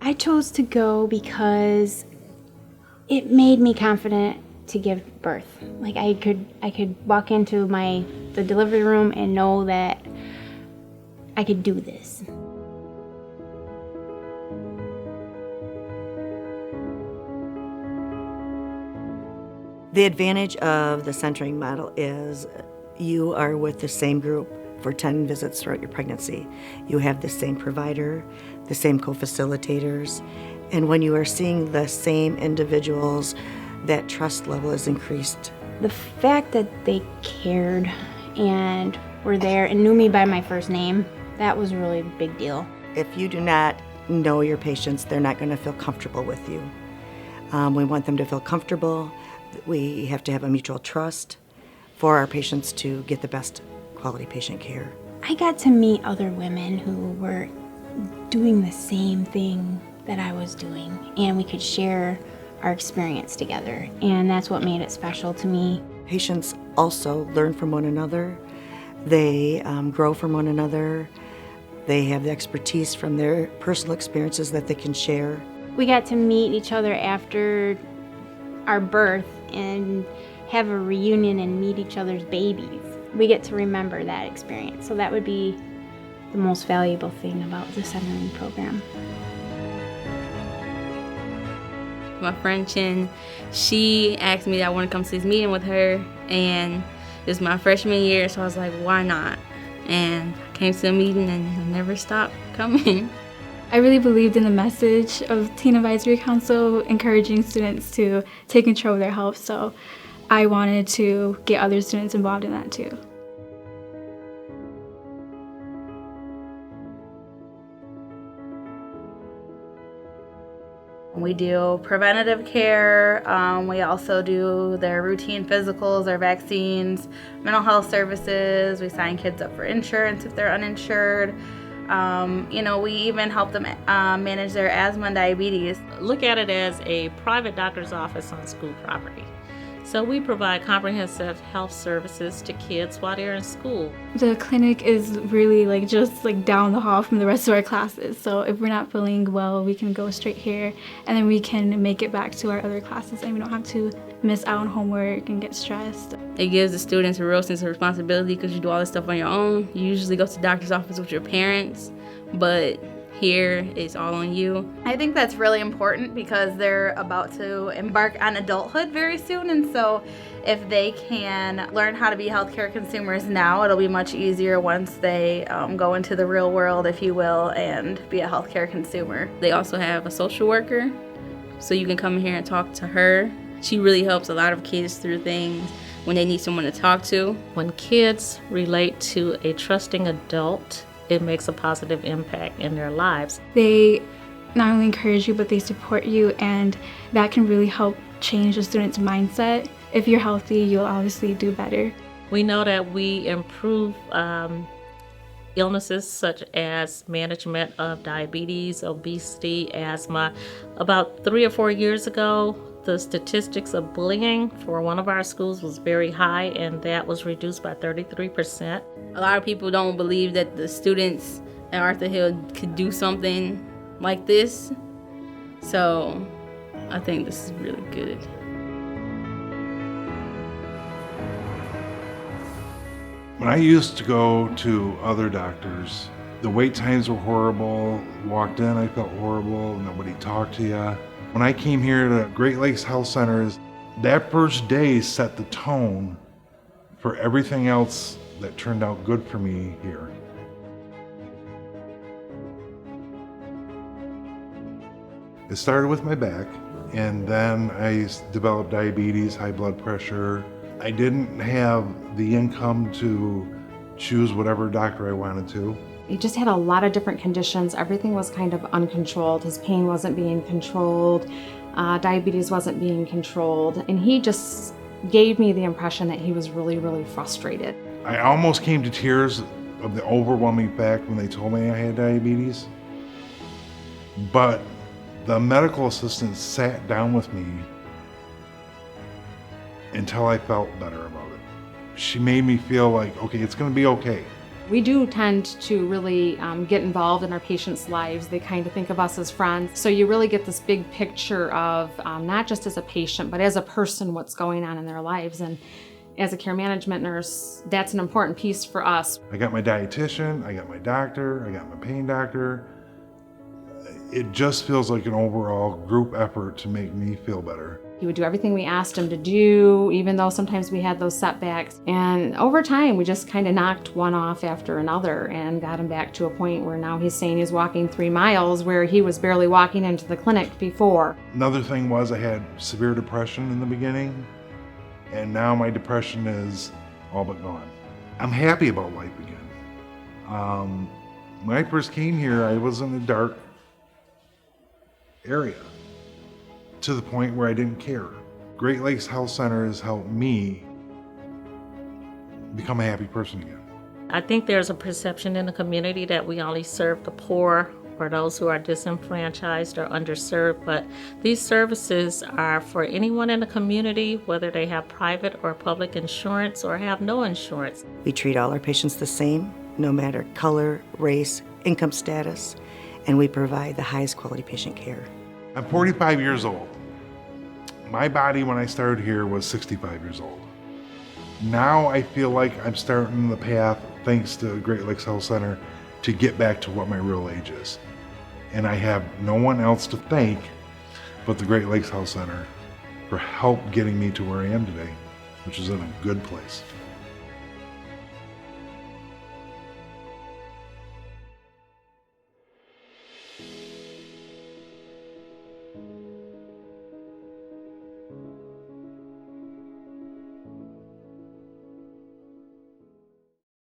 I chose to go because it made me confident to give birth. Like I could walk into the delivery room and know that I could do this. The advantage of the centering model is you are with the same group for 10 visits throughout your pregnancy. You have the same provider, the same co-facilitators, and when you are seeing the same individuals, that trust level is increased. The fact that they cared and were there and knew me by my first name, that was really a big deal. If you do not know your patients, they're not going to feel comfortable with you. We want them to feel comfortable. We have to have a mutual trust for our patients to get the best quality patient care. I got to meet other women who were doing the same thing that I was doing, and we could share our experience together, and that's what made it special to me. Patients also learn from one another. They grow from one another. They have the expertise from their personal experiences that they can share. We got to meet each other after our birth and have a reunion and meet each other's babies. We get to remember that experience, so that would be the most valuable thing about the centering program. My friend Chin, she asked me that I want to come to this meeting with her, and it was my freshman year, so I was like, why not? And I came to the meeting and I never stopped coming. I really believed in the message of Teen Advisory Council encouraging students to take control of their health, so I wanted to get other students involved in that too. We do preventative care. We also do their routine physicals, their vaccines, mental health services. We sign kids up for insurance if they're uninsured. We even help them manage their asthma and diabetes. Look at it as a private doctor's office on school property. So we provide comprehensive health services to kids while they're in school. The clinic is really just down the hall from the rest of our classes. So if we're not feeling well, we can go straight here and then we can make it back to our other classes and we don't have to miss out on homework and get stressed. It gives the students a real sense of responsibility because you do all this stuff on your own. You usually go to the doctor's office with your parents, but here it's all on you. I think that's really important because they're about to embark on adulthood very soon, and so if they can learn how to be healthcare consumers now, it'll be much easier once they go into the real world, if you will, and be a healthcare consumer. They also have a social worker, so you can come here and talk to her. She really helps a lot of kids through things when they need someone to talk to. When kids relate to a trusting adult, it makes a positive impact in their lives. They not only encourage you, but they support you, and that can really help change a student's mindset. If you're healthy, you'll obviously do better. We know that we improve illnesses such as management of diabetes, obesity, asthma. About 3 or 4 years ago, the statistics of bullying for one of our schools was very high, and that was reduced by 33%. A lot of people don't believe that the students at Arthur Hill could do something like this, so I think this is really good. When I used to go to other doctors, the wait times were horrible. Walked in, I felt horrible. Nobody talked to you. When I came here to Great Lakes Health Centers, that first day set the tone for everything else that turned out good for me here. It started with my back, and then I developed diabetes, high blood pressure. I didn't have the income to choose whatever doctor I wanted to. He just had a lot of different conditions. Everything was kind of uncontrolled. His pain wasn't being controlled. Diabetes wasn't being controlled. And he just gave me the impression that he was really, really frustrated. I almost came to tears of the overwhelming fact when they told me I had diabetes. But the medical assistant sat down with me until I felt better about it. She made me feel like, okay, it's gonna be okay. We do tend to really get involved in our patients' lives. They kind of think of us as friends. So you really get this big picture of not just as a patient, but as a person, what's going on in their lives. And as a care management nurse, that's an important piece for us. I got my dietitian, I got my doctor, I got my pain doctor. It just feels like an overall group effort to make me feel better. He would do everything we asked him to do, even though sometimes we had those setbacks. And over time, we just kind of knocked one off after another and got him back to a point where now he's saying he's walking 3 miles where he was barely walking into the clinic before. Another thing was I had severe depression in the beginning, and now my depression is all but gone. I'm happy about life again. When I first came here, I was in a dark area to the point where I didn't care. Great Lakes Health Center has helped me become a happy person again. I think there's a perception in the community that we only serve the poor or those who are disenfranchised or underserved, but these services are for anyone in the community, whether they have private or public insurance or have no insurance. We treat all our patients the same, no matter color, race, income status, and we provide the highest quality patient care. I'm 45 years old. My body when I started here was 65 years old. Now I feel like I'm starting the path, thanks to Great Lakes Health Center, to get back to what my real age is. And I have no one else to thank but the Great Lakes Health Center for help getting me to where I am today, which is in a good place.